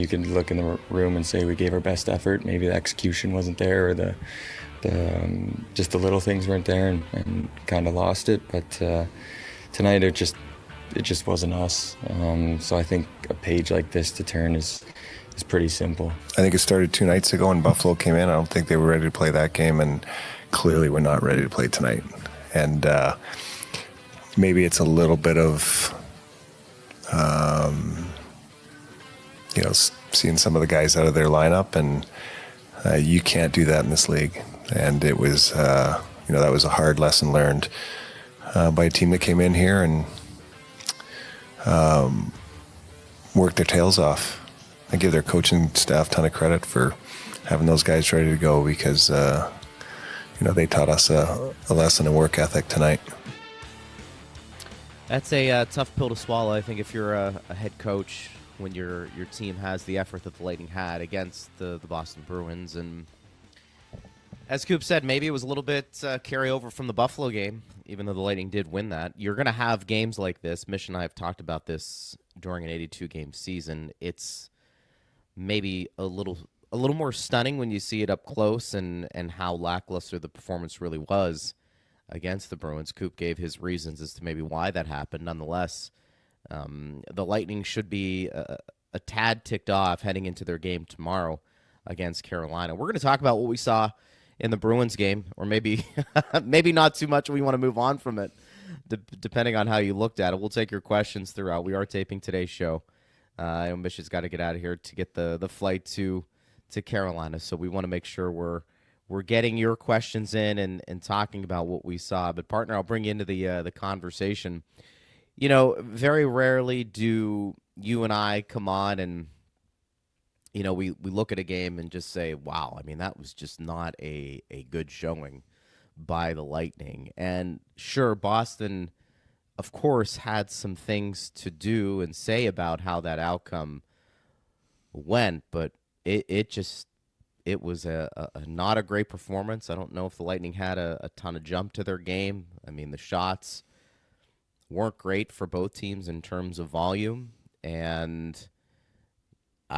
You can look in the room and say we gave our best effort. Maybe the execution wasn't there, or just the little things weren't there, and kind of lost it. But tonight it just wasn't us. So I think a page like this to turn is pretty simple. I think it started 2 nights ago when Buffalo came in. I don't think they were ready to play that game, and clearly we're not ready to play tonight. And maybe it's a little bit of, seeing some of the guys out of their lineup, and you can't do that in this league. And it was, that was a hard lesson learned by a team that came in here and worked their tails off. I give their coaching staff a ton of credit for having those guys ready to go, because, they taught us a lesson in work ethic tonight. That's a tough pill to swallow, I think, if you're a head coach, when your team has the effort that the Lightning had against the Boston Bruins. And as Coop said, maybe it was a little bit carryover from the Buffalo game, even though the Lightning did win that. You're going to have games like this. Mish and I have talked about this during an 82-game season. It's maybe a little more stunning when you see it up close, and how lackluster the performance really was against the Bruins. Coop gave his reasons as to maybe why that happened. Nonetheless, the Lightning should be a tad ticked off heading into their game tomorrow against Carolina. We're going to talk about what we saw in the Bruins game, or maybe maybe not too much. We want to move on from it, depending on how you looked at it. We'll take your questions throughout. We are taping today's show. Mish has got to get out of here to get the flight to Carolina, so we want to make sure we're getting your questions in and talking about what we saw. But partner, I'll bring you into the conversation. Very rarely do you and I come on and we look at a game and just say, wow, I mean, that was just not a good showing by the Lightning. And sure, Boston, of course, had some things to do and say about how that outcome went, but it was a not a great performance. I don't know if the Lightning had a ton of jump to their game. I mean, the shots weren't great for both teams in terms of volume, and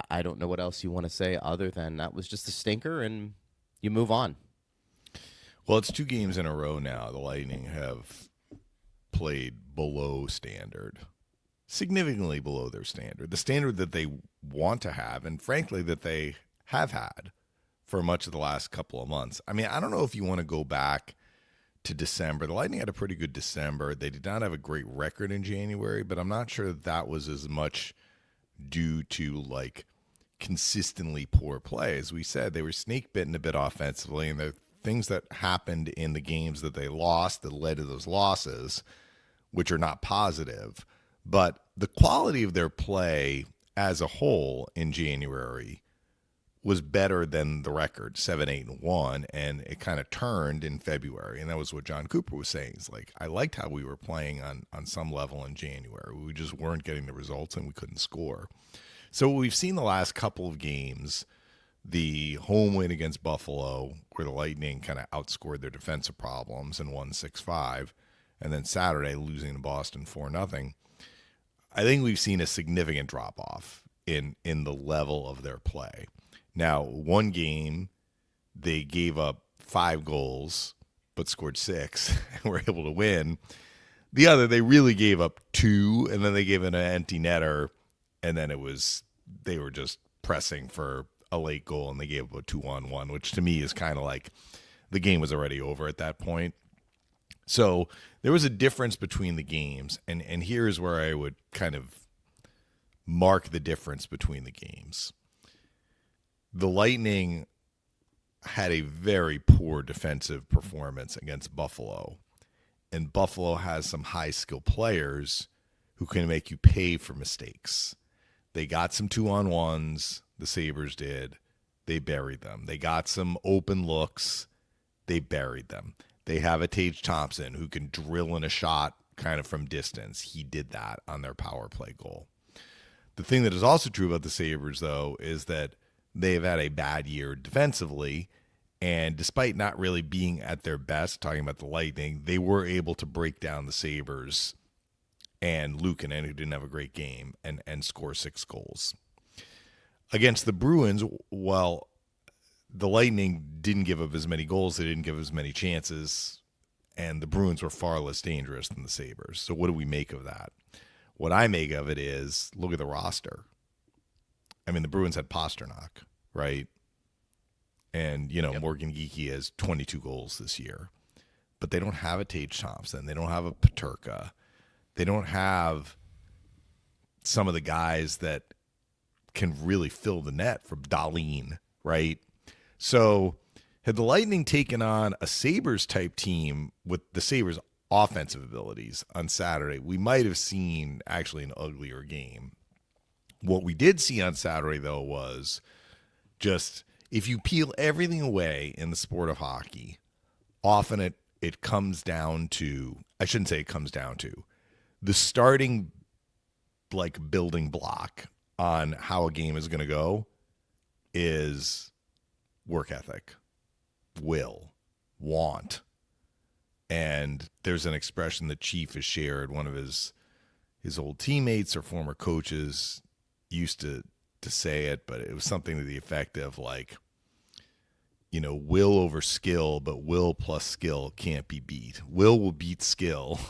I don't know what else you want to say other than that was just a stinker, and you move on. Well, it's 2 games in a row now. The Lightning have played below standard, significantly below their standard, the standard that they want to have, and frankly that they have had for much of the last couple of months. I mean, I don't know if you want to go back to December. The Lightning had a pretty good December. They did not have a great record in January, but I'm not sure that was as much due to consistently poor play. As we said, they were snake bitten a bit offensively, and the things that happened in the games that they lost that led to those losses, which are not positive. But the quality of their play as a whole in January was better than the record, 7-8-1, and it kind of turned in February. And that was what John Cooper was saying. It's I liked how we were playing on some level in January. We just weren't getting the results, and we couldn't score. So we've seen the last couple of games, the home win against Buffalo, where the Lightning kind of outscored their defensive problems and won 6-5, and then Saturday losing to Boston 4-0. I think we've seen a significant drop-off in the level of their play. Now, one game, they gave up 5 goals but scored 6 and were able to win. The other, they really gave up 2, and then they gave an empty netter, and then they were just pressing for a late goal, and they gave up a 2-on-1, which to me is kind of the game was already over at that point. So there was a difference between the games, and here's where I would kind of mark the difference between the games. The Lightning had a very poor defensive performance against Buffalo, and Buffalo has some high-skill players who can make you pay for mistakes. They got some 2-on-1s, the Sabres did. They buried them. They got some open looks. They buried them. They have a Tage Thompson who can drill in a shot kind of from distance. He did that on their power play goal. The thing that is also true about the Sabres, though, is that they've had a bad year defensively, and despite not really being at their best, talking about the Lightning, they were able to break down the Sabres and Luukkonen, who didn't have a great game, and score 6 goals. against the Bruins, well, the Lightning didn't give up as many goals. They didn't give as many chances. And the Bruins were far less dangerous than the Sabres. So what do we make of that? What I make of it is, look at the roster. I mean, the Bruins had Pasternak, right? And, Morgan Geekie has 22 goals this year. But they don't have a Tage Thompson. They don't have a Peterka. They don't have some of the guys that can really fill the net from Dahlin, right? So had the Lightning taken on a Sabres-type team with the Sabres' offensive abilities on Saturday, we might have seen actually an uglier game. What we did see on Saturday, though, was just if you peel everything away in the sport of hockey, often it comes down to, I shouldn't say it comes down to, the starting building block on how a game is going to go is work ethic, will, want. And there's an expression that Chief has shared. One of his old teammates or former coaches used to say it, but it was something to the effect of will over skill, but will plus skill can't be beat. Will beat skill,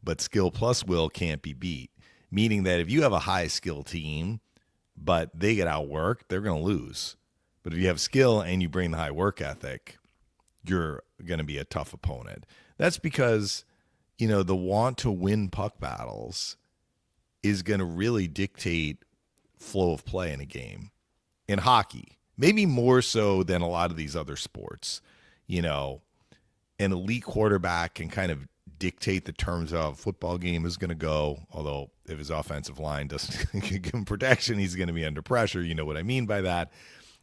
but skill plus will can't be beat. Meaning that if you have a high skill team, but they get outworked, they're going to lose. But if you have skill and you bring the high work ethic, you're going to be a tough opponent. That's because, the want to win puck battles is going to really dictate flow of play in a game. In hockey, maybe more so than a lot of these other sports. An elite quarterback can kind of dictate the terms of how a football game is going to go, although if his offensive line doesn't give him protection, he's going to be under pressure. You know what I mean by that.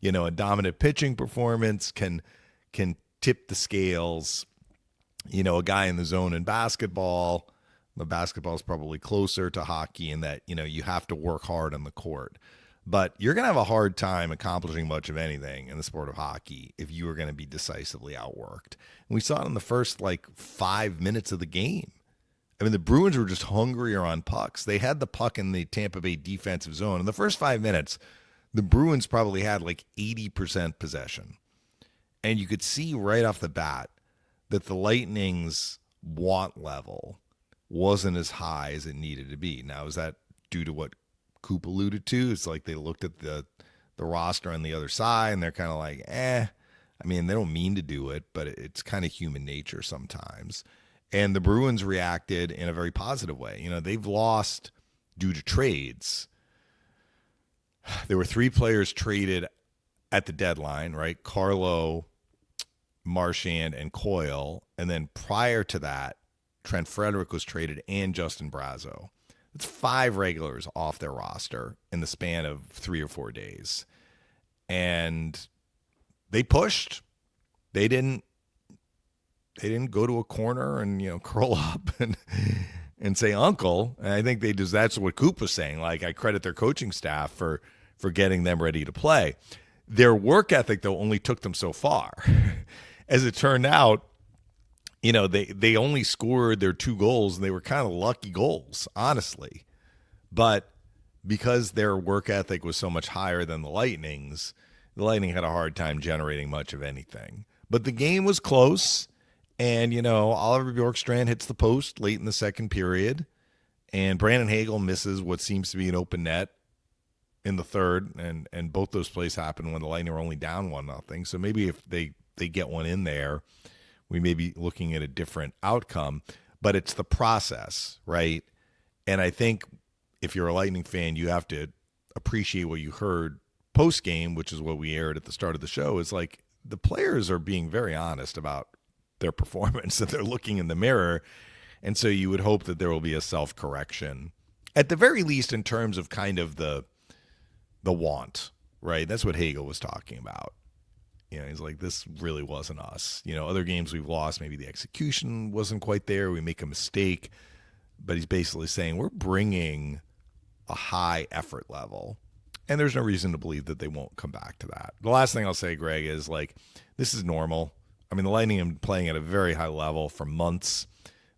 A dominant pitching performance can tip the scales. A guy in the zone in basketball, the basketball is probably closer to hockey in that, you have to work hard on the court. But you're going to have a hard time accomplishing much of anything in the sport of hockey if you are going to be decisively outworked. And we saw it in the first 5 minutes of the game. I mean, the Bruins were just hungrier on pucks. They had the puck in the Tampa Bay defensive zone. In the first 5 minutes, the Bruins probably had 80% possession. And you could see right off the bat that the Lightning's want level wasn't as high as it needed to be. Now, is that due to what Coop alluded to? It's they looked at the roster on the other side and they're kind of I mean, they don't mean to do it, but it's kind of human nature sometimes. And the Bruins reacted in a very positive way. They've lost due to trades. There were 3 players traded at the deadline, right? Carlo, Marchand, and Coyle. And then prior to that, Trent Frederick was traded and Justin Brazeau. It's 5 regulars off their roster in the span of 3 or 4 days. And they pushed. They didn't go to a corner and, curl up and say uncle. And I think that's what Coop was saying. I credit their coaching staff for getting them ready to play. Their work ethic, though, only took them so far. As it turned out, they only scored their 2 goals, and they were kind of lucky goals, honestly. But because their work ethic was so much higher than the Lightning's, the Lightning had a hard time generating much of anything. But the game was close, and, Oliver Bjorkstrand hits the post late in the second period, and Brandon Hagel misses what seems to be an open net in the third, and both those plays happened when the Lightning were only down 1-0. So maybe if they get one in there, we may be looking at a different outcome, but it's the process, right? And I think if you're a Lightning fan, you have to appreciate what you heard post-game, which is what we aired at the start of the show, is the players are being very honest about their performance, and they're looking in the mirror. And so you would hope that there will be a self-correction, at the very least in terms of kind of the want, right? That's what Hagel was talking about. He's this really wasn't us. Other games we've lost, maybe the execution wasn't quite there. We make a mistake. But he's basically saying we're bringing a high effort level. And there's no reason to believe that they won't come back to that. The last thing I'll say, Greg, is this is normal. I mean, the Lightning have been playing at a very high level for months.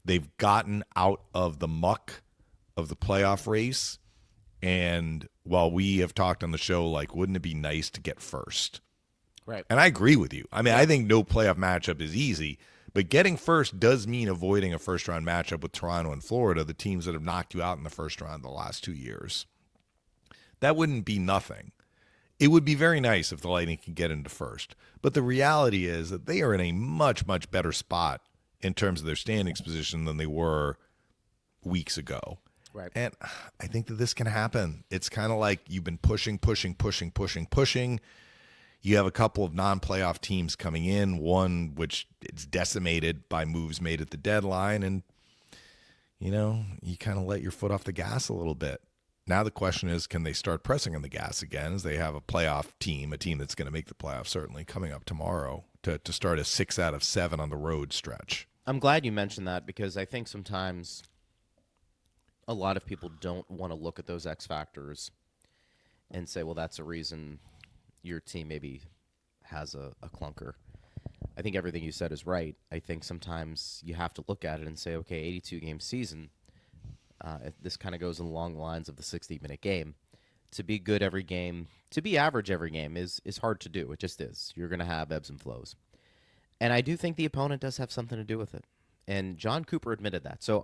They've gotten out of the muck of the playoff race. And while we have talked on the show, like, wouldn't it be nice to get first? Right. And I agree with you. I mean, I think no playoff matchup is easy, but getting first does mean avoiding a first-round matchup with Toronto and Florida, the teams that have knocked you out in the first round the last 2 years. That wouldn't be nothing. It would be very nice if the Lightning could get into first. But the reality is that they are in a much, much better spot in terms of their standings position than they were weeks ago. Right. And I think that this can happen. It's kind of like you've been pushing. You have a couple of non-playoff teams coming in, one which is decimated by moves made at the deadline, and, you know, you kind of let your foot off the gas a little bit. Now the question is, can they start pressing on the gas again as they have a playoff team, a team that's going to make the playoffs certainly coming up tomorrow to start a 6 out of 7 on the road stretch. I'm glad you mentioned that because I think sometimes a lot of people don't want to look at those X factors and say, well, that's a reason your team maybe has a clunker. I think everything you said is right. I think sometimes you have to look at it and say, okay, 82-game season, this kind of goes along the lines of the 60-minute game. To be good every game, to be average every game is hard to do. It just is. You're going to have ebbs and flows. And I do think the opponent does have something to do with it. And John Cooper admitted that. So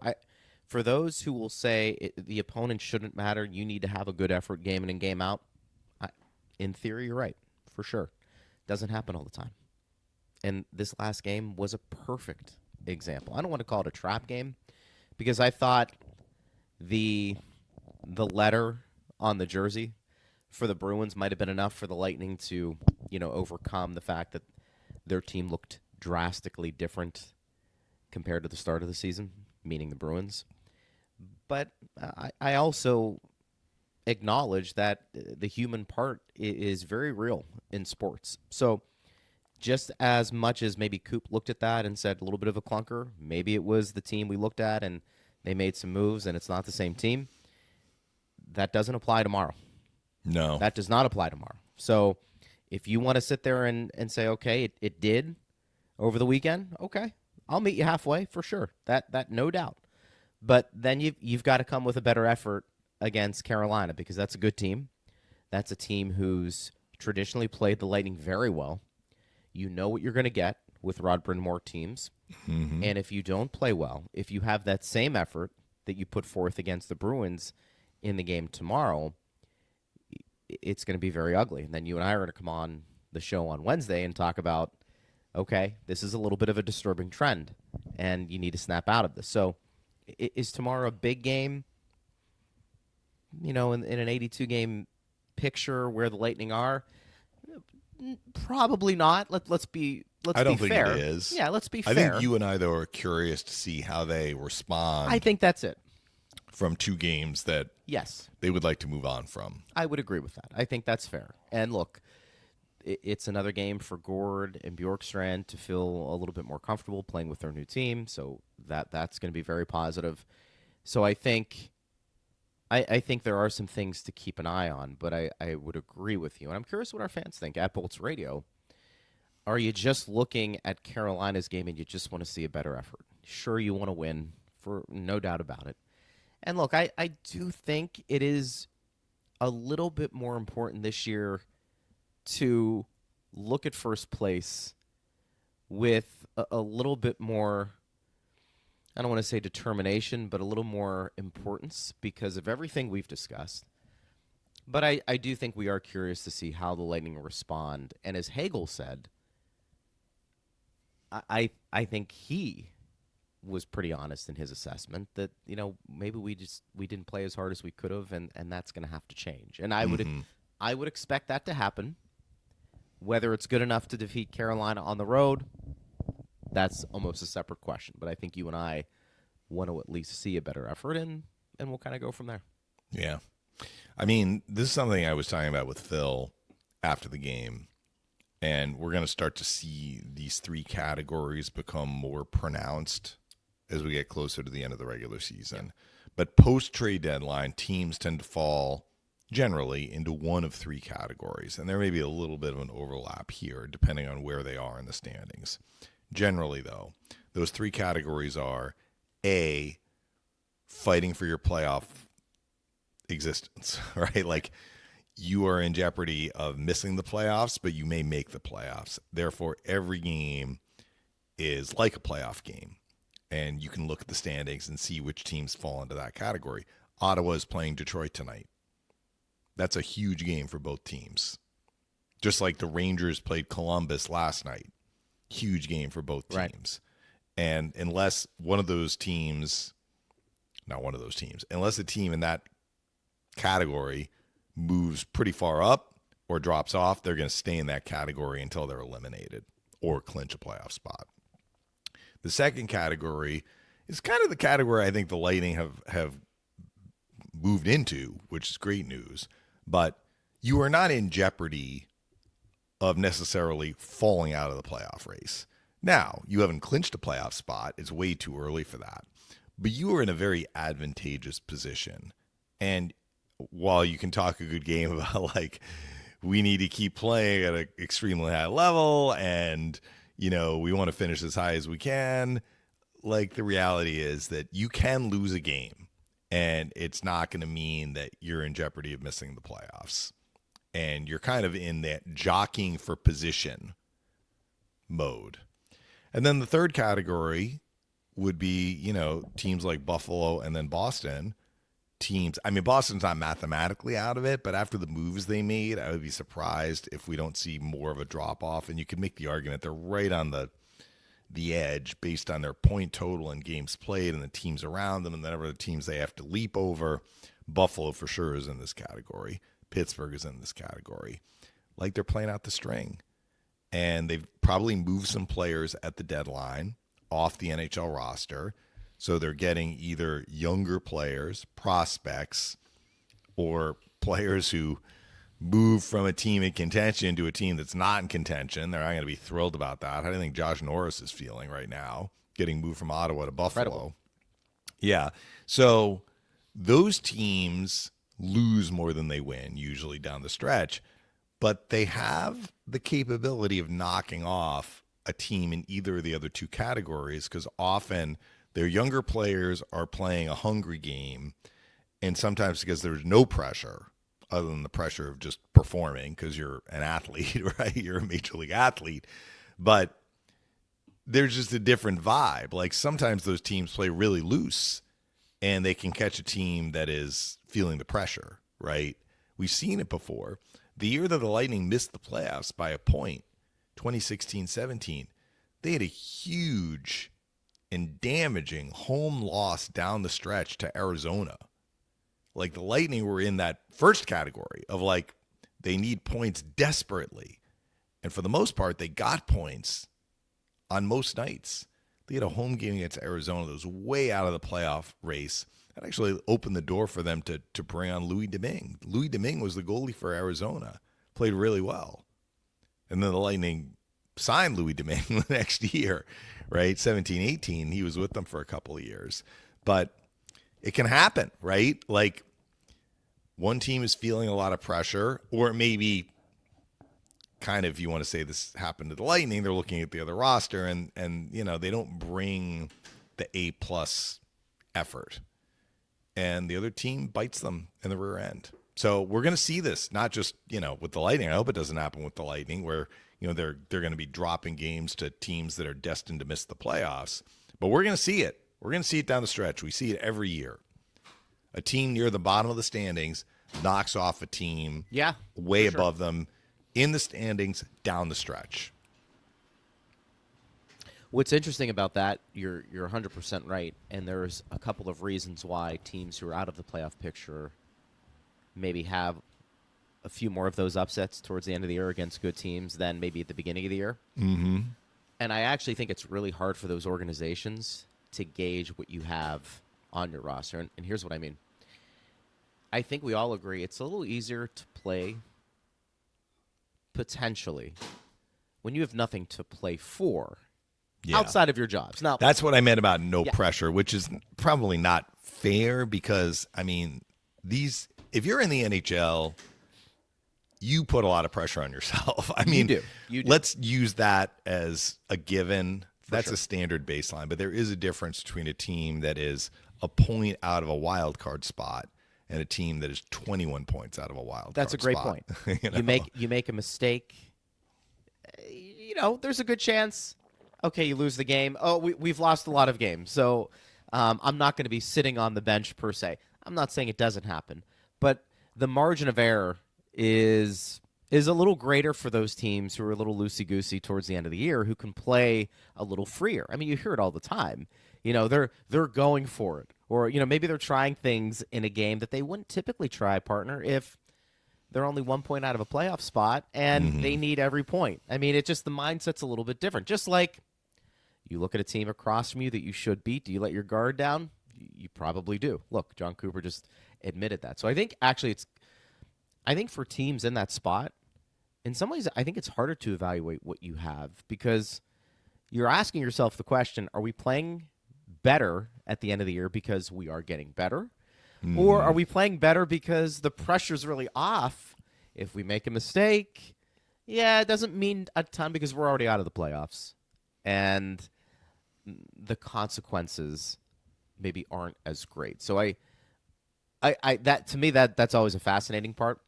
for those who will say the opponent shouldn't matter, you need to have a good effort game in and game out, in theory, you're right, for sure. Doesn't happen all the time. And this last game was a perfect example. I don't want to call it a trap game because I thought the letter on the jersey for the Bruins might have been enough for the Lightning to, overcome the fact that their team looked drastically different compared to the start of the season, meaning the Bruins. But I also acknowledge that the human part is very real in sports. So just as much as maybe Coop looked at that and said a little bit of a clunker, maybe it was the team we looked at and they made some moves and it's not the same team. That doesn't apply tomorrow. No. That does not apply tomorrow. So if you want to sit there and say, okay, it did over the weekend, okay, I'll meet you halfway for sure. That no doubt. But then you've got to come with a better effort against Carolina because that's a good team. That's a team who's traditionally played the Lightning very well. You know what you're going to get with Rod Brind'Amour teams. Mm-hmm. And if you don't play well, if you have that same effort that you put forth against the Bruins in the game tomorrow, it's going to be very ugly. And then you and I are going to come on the show on Wednesday and talk about, okay, this is a little bit of a disturbing trend, and you need to snap out of this. So is tomorrow a big game? In an 82-game picture where the Lightning are? Probably not. Let's be fair. I don't think it is. Yeah, let's be fair. I think you and I, though, are curious to see how they respond. I think that's it. From 2 games that they would like to move on from. I would agree with that. I think that's fair. And look, it's another game for Gord and Bjorkstrand to feel a little bit more comfortable playing with their new team. So that's going to be very positive. So I think there are some things to keep an eye on, but I would agree with you. And I'm curious what our fans think at Bolts Radio. Are you just looking at Carolina's game and you just want to see a better effort? Sure, you want to win, for no doubt about it. And look, I do think it is a little bit more important this year to look at first place with a little bit more, I don't want to say determination, but a little more importance because of everything we've discussed. But I do think we are curious to see how the Lightning respond. And as Hagel said, I think he was pretty honest in his assessment that, maybe we didn't play as hard as we could have, and that's going to have to change. And I would expect that to happen. Whether it's good enough to defeat Carolina on the road, that's almost a separate question. But I think you and I want to at least see a better effort, and we'll kind of go from there. Yeah. I mean, this is something I was talking about with Phil after the game, and we're going to start to see these 3 categories become more pronounced as we get closer to the end of the regular season. But post-trade deadline, teams tend to fall generally into one of 3 categories, and there may be a little bit of an overlap here depending on where they are in the standings. Generally, though, those 3 categories are A, fighting for your playoff existence, right? Like, you are in jeopardy of missing the playoffs, but you may make the playoffs. Therefore, every game is like a playoff game. And you can look at the standings and see which teams fall into that category. Ottawa is playing Detroit tonight. That's a huge game for both teams. Just like the Rangers played Columbus last night. Huge game for both teams. Right. And unless one of those teams, not one of those teams, unless a team in that category moves pretty far up or drops off, they're going to stay in that category until they're eliminated or clinch a playoff spot. The second category is kind of the category I think the Lightning have moved into, which is great news. But you are not in jeopardy of necessarily falling out of the playoff race. Now, you haven't clinched a playoff spot. It's way too early for that. But you are in a very advantageous position. And while you can talk a good game about, like, we need to keep playing at an extremely high level and, you know, we want to finish as high as we can, like, the reality is that you can lose a game and it's not going to mean that you're in jeopardy of missing the playoffs. And you're kind of in that jockeying for position mode. And then the third category would be, you know, teams like Buffalo and then Boston. Teams, I mean, Boston's not mathematically out of it, but after the moves they made, I would be surprised if we don't see more of a drop-off. And you can make the argument they're right on the edge based on their point total and games played and the teams around them and the number of teams they have to leap over. Buffalo for sure is in this category. Pittsburgh is in this category. Like, they're playing out the string. And they've probably moved some players at the deadline off the NHL roster. So they're getting either younger players, prospects, or players who move from a team in contention to a team that's not in contention. They're not going to be thrilled about that. How do you think Josh Norris is feeling right now, getting moved from Ottawa to Buffalo? Incredible. Yeah. So those teams lose more than they win, usually down the stretch, but they have the capability of knocking off a team in either of the other two categories because often their younger players are playing a hungry game, and sometimes because there's no pressure other than the pressure of just performing because you're an athlete, right? You're a major league athlete. But there's just a different vibe. Like, sometimes those teams play really loose, and they can catch a team that is feeling the pressure, right? We've seen it before. The year that the Lightning missed the playoffs by a point, 2016-17, they had a huge and damaging home loss down the stretch to Arizona. Like, the Lightning were in that first category of, like, they need points desperately. And for the most part, they got points on most nights. They had a home game against Arizona that was way out of the playoff race. That actually opened the door for them to bring on Louis Domingue. Louis Domingue was the goalie for Arizona, played really well. And then the Lightning signed Louis Domingue the next year, right? 17-18, he was with them for a couple of years. But it can happen, right? Like, one team is feeling a lot of pressure, or maybe kind of, if you want to say this happened to the Lightning, they're looking at the other roster and you know, they don't bring the A+ effort. And the other team bites them in the rear end. So we're going to see this, not just, you know, with the Lightning. I hope it doesn't happen with the Lightning where, you know, they're going to be dropping games to teams that are destined to miss the playoffs. But we're going to see it. We're going to see it down the stretch. We see it every year. A team near the bottom of the standings knocks off a team way above them in the standings down the stretch. What's interesting about that, you're 100% right, and there's a couple of reasons why teams who are out of the playoff picture maybe have a few more of those upsets towards the end of the year against good teams than maybe at the beginning of the year. Mm-hmm. And I actually think it's really hard for those organizations to gauge what you have on your roster. And here's what I mean. I think we all agree it's a little easier to play, potentially, when you have nothing to play for. Yeah. Outside of your jobs. Now, that's what I meant about no pressure, which is probably not fair because, I mean, if you're in the NHL, you put a lot of pressure on yourself. I mean, you do. Let's use that as a given. That's a standard baseline, but there is a difference between a team that is a point out of a wild card spot and a team that is 21 points out of a wild That's a card great spot. point. You make a mistake, there's a good chance. Okay, you lose the game. Oh, we've lost a lot of games, so I'm not going to be sitting on the bench per se. I'm not saying it doesn't happen, but the margin of error is a little greater for those teams who are a little loosey-goosey towards the end of the year, who can play a little freer. I mean, you hear it all the time. They're going for it. Or, maybe they're trying things in a game that they wouldn't typically try, partner, if they're only 1 point out of a playoff spot and they need every point. I mean, the mindset's a little bit different. Just like you look at a team across from you that you should beat. Do you let your guard down? You probably do. Look, John Cooper just admitted that. So I think for teams in that spot, in some ways, I think it's harder to evaluate what you have, because you're asking yourself the question, are we playing better at the end of the year because we are getting better? Or are we playing better because the pressure's really off? If we make a mistake, it doesn't mean a ton because we're already out of the playoffs. And the consequences maybe aren't as great. So that to me, that's always a fascinating part.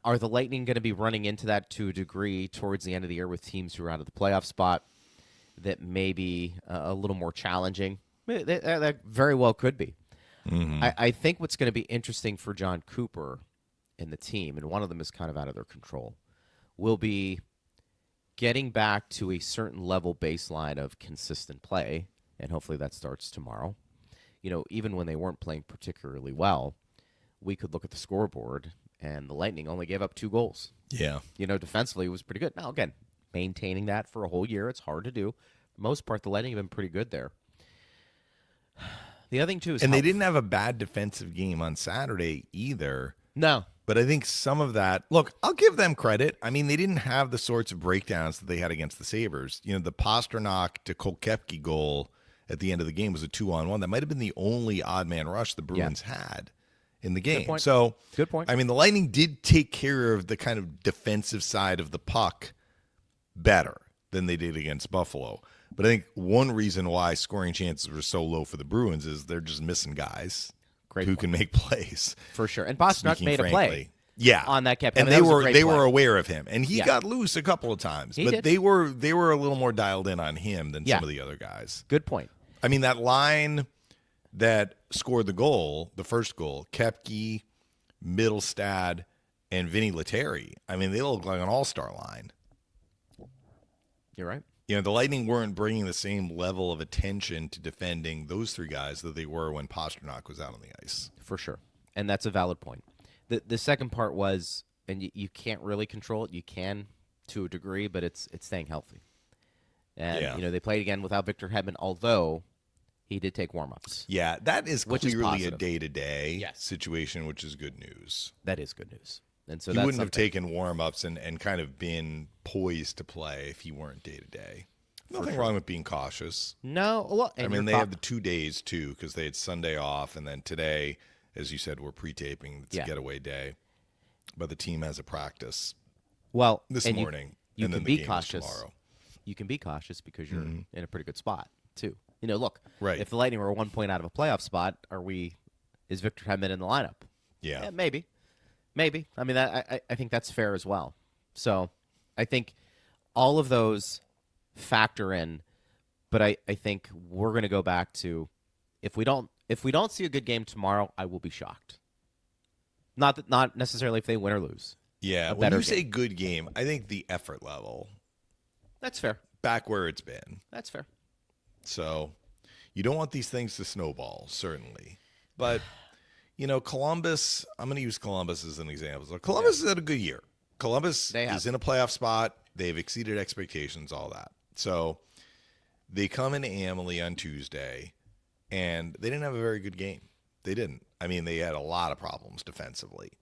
Are the Lightning going to be running into that to a degree towards the end of the year with teams who are out of the playoff spot that may be a little more challenging? That very well could be. I think what's going to be interesting for John Cooper and the team, and one of them is kind of out of their control, will be getting back to a certain level baseline of consistent play, and hopefully that starts tomorrow. Even when they weren't playing particularly well, we could look at the scoreboard, and the Lightning only gave up 2 goals. Yeah. Defensively it was pretty good. Now, again, maintaining that for a whole year, it's hard to do. For the most part, the Lightning have been pretty good there. The other thing, too, is... And they didn't have a bad defensive game on Saturday either. No. But I think some of that... Look, I'll give them credit. I mean, they didn't have the sorts of breakdowns that they had against the Sabres. The Pasternak to Koepke goal at the end of the game was a 2-on-1. That might have been the only odd man rush the Bruins had in the game. Good point. So, good point. I mean, the Lightning did take care of the kind of defensive side of the puck better than they did against Buffalo. But I think one reason why scoring chances were so low for the Bruins is they're just missing guys who can make plays. For sure. And Pasternak made a play. Yeah, on that cap, and they were aware of him, and he got loose a couple of times. But they were a little more dialed in on him than some of the other guys. Good point. I mean, that line that scored the goal, the first goal, Koepke, Middlestad, and Vinny Lettieri. I mean, they look like an all-star line. You're right. The Lightning weren't bringing the same level of attention to defending those 3 guys that they were when Pasternak was out on the ice. For sure, and that's a valid point. The second part was, and you can't really control it. You can to a degree, but it's staying healthy. And they played again without Victor Hedman, although he did take warm-ups. Yeah, that is clearly a positive. day-to-day situation, which is good news. That is good news. And so he wouldn't have taken warm-ups and kind of been poised to play if he weren't day-to-day. Nothing wrong with being cautious. No. Well, I mean, they have the 2 days, too, because they had Sunday off, and then today, as you said, we're pre-taping. It's a getaway day. But the team has a practice this morning, you and can then be the game cautious. is tomorrow. You can be cautious because you're in a pretty good spot, too. Look, right. If the Lightning were 1 point out of a playoff spot, is Victor Hedman in the lineup? Yeah, maybe. I mean, I think that's fair as well. So I think all of those factor in, but I think we're going to go back to if we don't see a good game tomorrow, I will be shocked. Not necessarily if they win or lose. Yeah, when you say good game, I think the effort level. That's fair. Back where it's been. That's fair. So you don't want these things to snowball, certainly. But Columbus, I'm going to use Columbus as an example. So Columbus has had a good year. Columbus is in a playoff spot. They've exceeded expectations, all that. So they come into Amalie on Tuesday, and they didn't have a very good game. They didn't. I mean, they had a lot of problems defensively.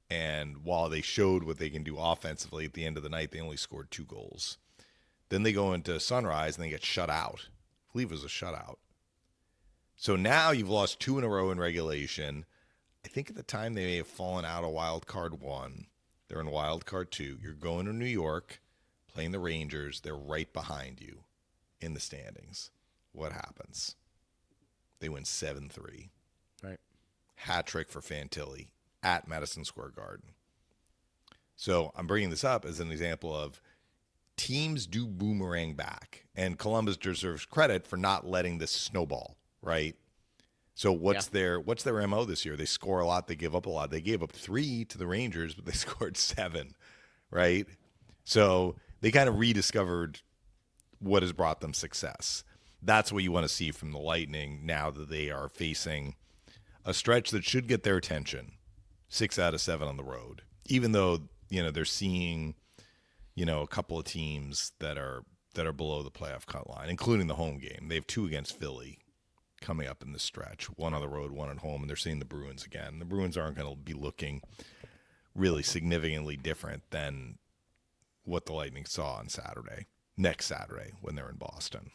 And while they showed what they can do offensively at the end of the night, they only scored 2 goals. Then they go into Sunrise, and they get shut out. I believe it was a shutout. So now you've lost 2 in a row in regulation. I think at the time they may have fallen out of wild card 1. They're in wild card 2. You're going to New York, playing the Rangers. They're right behind you in the standings. What happens? They win 7-3. Right. hat trick for Fantilli at Madison Square Garden. So I'm bringing this up as an example of teams do boomerang back, and Columbus deserves credit for not letting this snowball, right? So what's their MO this year? They score a lot, they give up a lot. They gave up 3 to the Rangers, but they scored 7, right? So they kind of rediscovered what has brought them success. That's what you want to see from the Lightning now that they are facing a stretch that should get their attention. 6 out of 7 on the road, even though they're seeing a couple of teams that are below the playoff cut line, including the home game. They have 2 against Philly coming up in this stretch, 1 on the road, 1 at home, and they're seeing the Bruins again. The Bruins aren't going to be looking really significantly different than what the Lightning saw on next Saturday when they're in Boston.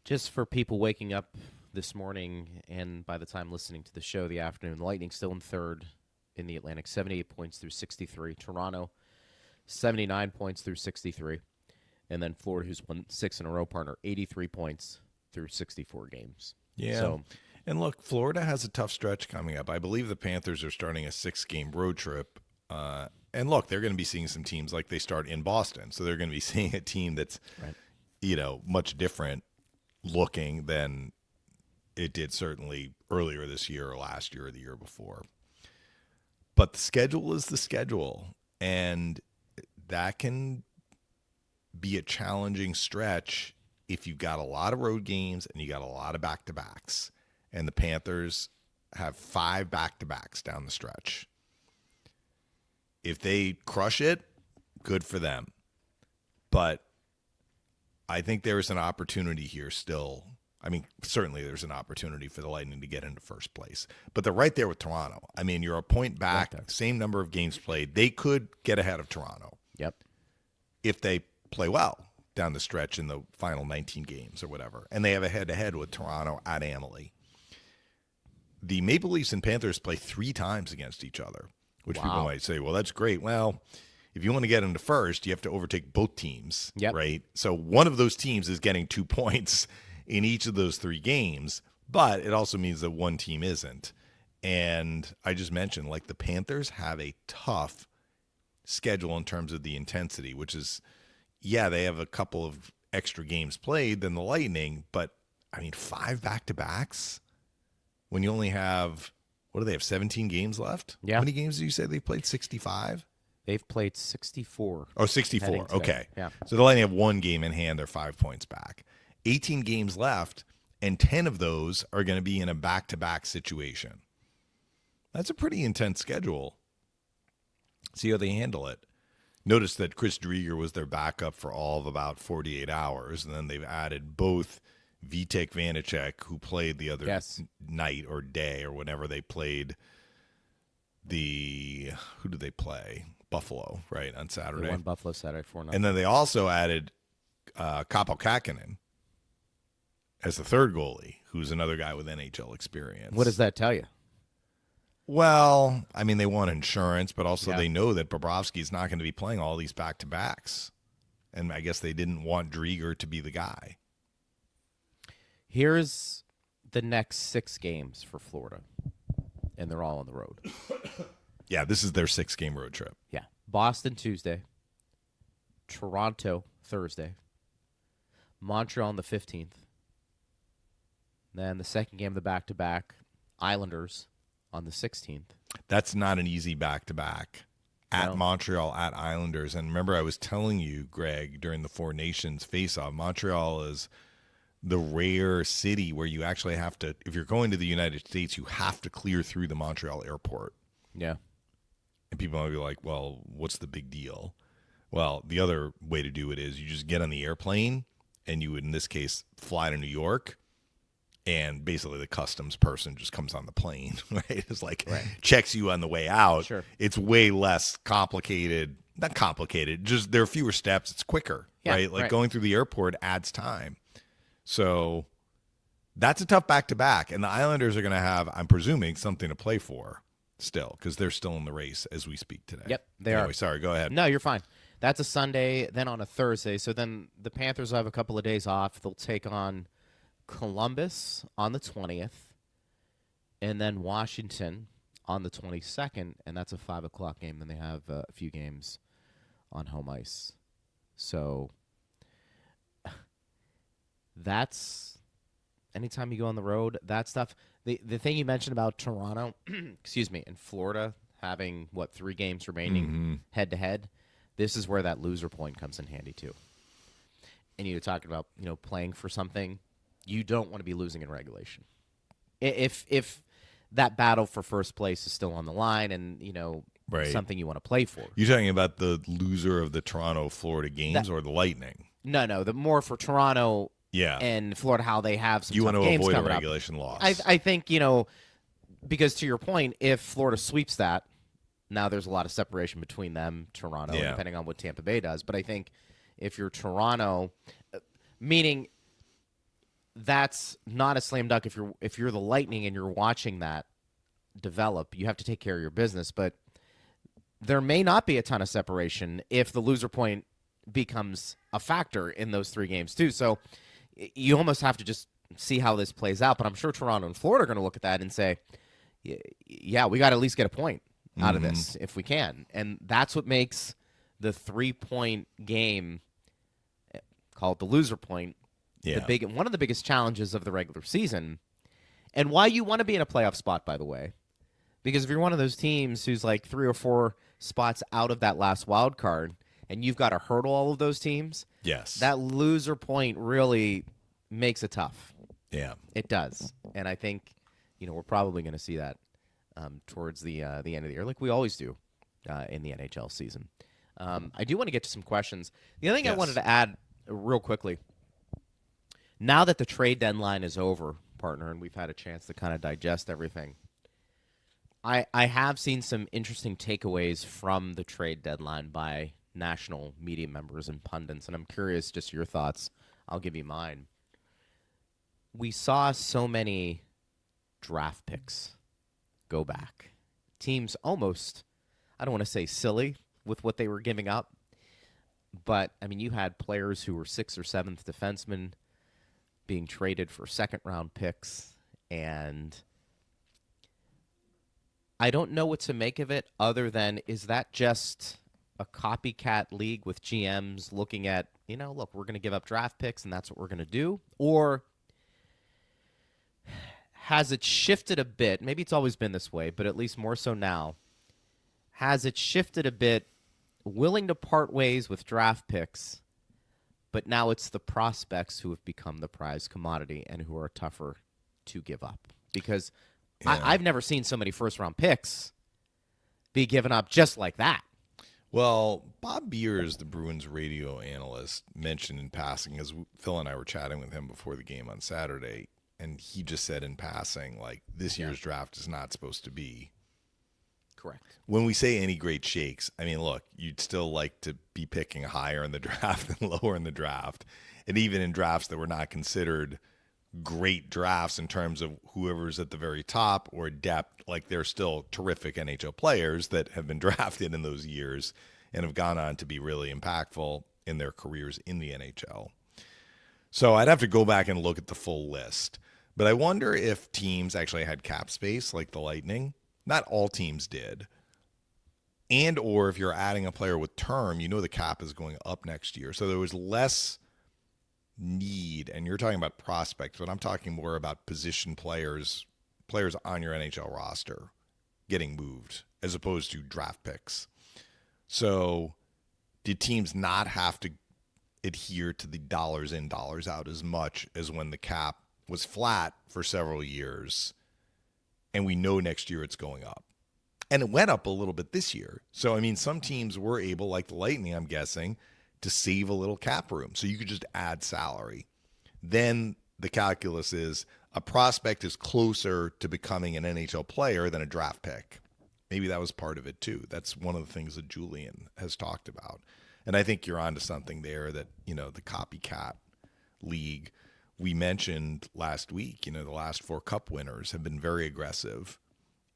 Just for people waking up this morning and by the time listening to the show the afternoon, the Lightning still in third in the Atlantic, 78 points through 63. Toronto, 79 points through 63. And then Florida, who's won 6 in a row, partner, 83 points through 64 games. Yeah. So, and look, Florida has a tough stretch coming up. I believe the Panthers are starting a 6-game road trip. And look, they're going to be seeing some teams like they start in Boston. So they're going to be seeing a team that's, much different looking than it did certainly earlier this year or last year or the year before. But the schedule is the schedule. And that can be a challenging stretch if you've got a lot of road games and you got a lot of back-to-backs. And the Panthers have 5 back-to-backs down the stretch. If they crush it, good for them. But I think there's an opportunity here still. I mean, certainly there's an opportunity for the Lightning to get into first place. But they're right there with Toronto. I mean, you're a point back, same number of games played. They could get ahead of Toronto. Yep. If they play well down the stretch in the final 19 games or whatever. And they have a head-to-head with Toronto at Amalie. The Maple Leafs and Panthers play 3 times against each other, which people might say, well, that's great. Well, if you want to get into first, you have to overtake both teams, right? So one of those teams is getting 2 points in each of those 3 games, but it also means that one team isn't. And I just mentioned, like, the Panthers have a tough schedule in terms of the intensity, which is, they have a couple of extra games played than the Lightning, but, I mean, 5 back-to-backs when you only have, what do they have, 17 games left? Yeah. How many games did you say they played? 65? They've played 64. Oh, 64. Okay. Yeah. So the Lightning have 1 game in hand. They're 5 points back. 18 games left, and 10 of those are going to be in a back-to-back situation. That's a pretty intense schedule. See how they handle it. Notice that Chris Drieger was their backup for all of about 48 hours, and then they've added both Vitek Vanacek, who played the other night or day or whenever they played who did they play? Buffalo, right, on Saturday. They won Buffalo Saturday 4-0. And then they also added Kaapo Kähkönen as the third goalie, who's another guy with NHL experience. What does that tell you? Well, I mean, they want insurance, but also they know that Bobrovsky's not going to be playing all these back-to-backs. And I guess they didn't want Drieger to be the guy. Here's the next 6 games for Florida, and they're all on the road. Yeah, this is their 6-game road trip. Yeah. Boston Tuesday, Toronto Thursday, Montreal on the 15th. Then the second game of the back-to-back, Islanders on the 16th. That's not an easy back-to-back at Montreal, at Islanders. And remember, I was telling you, Greg, during the Four Nations face-off, Montreal is the rare city where you actually have to, if you're going to the United States, you have to clear through the Montreal airport. Yeah. And people might be like, well, what's the big deal? Well, the other way to do it is you just get on the airplane and you would, in this case, fly to New York. And basically the customs person just comes on the plane, right? It's like checks you on the way out. Sure. It's way less complicated. Not complicated. Just there are fewer steps. It's quicker, right? Like going through the airport adds time. So that's a tough back-to-back. And the Islanders are going to have, I'm presuming, something to play for still because they're still in the race as we speak today. Yep, they are. Sorry, go ahead. No, you're fine. That's a Sunday, then on a Thursday. So then the Panthers will have a couple of days off. They'll take on Columbus on the 20th. and then Washington on the 22nd, and that's a 5 o'clock game. Then they have a few games on home ice. So that's anytime you go on the road, that stuff. The thing you mentioned about Toronto, excuse me, and Florida having, 3 games remaining head-to-head, this is where that loser point comes in handy too. And you're talking about, playing for something, you don't want to be losing in regulation. If that battle for first place is still on the line and, Right. something you want to play for. You're talking about the loser of the Toronto-Florida games or the Lightning? No, the more for Toronto and Florida, how they have some You tough want to games avoid a coming up. regulation loss. I think, because to your point, if Florida sweeps that, now there's a lot of separation between them, Toronto, depending on what Tampa Bay does. But I think if you're Toronto, meaning that's not a slam dunk if you're the Lightning and you're watching that develop, you have to take care of your business. But there may not be a ton of separation if the loser point becomes a factor in those 3 games too. So you almost have to just see how this plays out. But I'm sure Toronto and Florida are going to look at that and say, yeah, we got to at least get a point out of this if we can. And that's what makes the 3-point game, call it the loser point, one of the biggest challenges of the regular season, and why you want to be in a playoff spot, by the way. Because if you're one of those teams who's like 3 or 4 spots out of that last wild card, and you've got to hurdle all of those teams, that loser point really makes it tough. Yeah, it does. And I think, we're probably going to see that towards the end of the year, like we always do in the NHL season. I do want to get to some questions. The other thing I wanted to add real quickly, now that the trade deadline is over, partner, and we've had a chance to kind of digest everything, I have seen some interesting takeaways from the trade deadline by national media members and pundits, and I'm curious just your thoughts. I'll give you mine. We saw so many draft picks go back. Teams almost, I don't want to say silly with what they were giving up, but, you had players who were 6th or 7th defensemen being traded for second-round picks, and I don't know what to make of it other than, is that just a copycat league with GMs looking at, look, we're going to give up draft picks and that's what we're going to do? Or has it shifted a bit? Maybe it's always been this way, but at least more so now. Has it shifted a bit, willing to part ways with draft picks, but now it's the prospects who have become the prize commodity and who are tougher to give up? Because I've never seen so many first-round picks be given up just like that. Well, Bob Beers, the Bruins radio analyst, mentioned in passing, as Phil and I were chatting with him before the game on Saturday, and he just said in passing, like, this year's draft is not supposed to be. Correct. When we say any great shakes, look, you'd still like to be picking higher in the draft than lower in the draft. And even in drafts that were not considered great drafts in terms of whoever's at the very top or depth, like they're still terrific NHL players that have been drafted in those years and have gone on to be really impactful in their careers in the NHL. So I'd have to go back and look at the full list. But I wonder if teams actually had cap space like the Lightning. Not all teams did. And or if you're adding a player with term, the cap is going up next year. So there was less need, and you're talking about prospects, but I'm talking more about position players on your NHL roster getting moved as opposed to draft picks. So did teams not have to adhere to the dollars in, dollars out as much as when the cap was flat for several years, and we know next year it's going up? And it went up a little bit this year. So, some teams were able, like the Lightning, I'm guessing, to save a little cap room. So you could just add salary. Then the calculus is a prospect is closer to becoming an NHL player than a draft pick. Maybe that was part of it too. That's one of the things that Julian has talked about. And I think you're onto something there that, the copycat league we mentioned last week, the last 4 cup winners have been very aggressive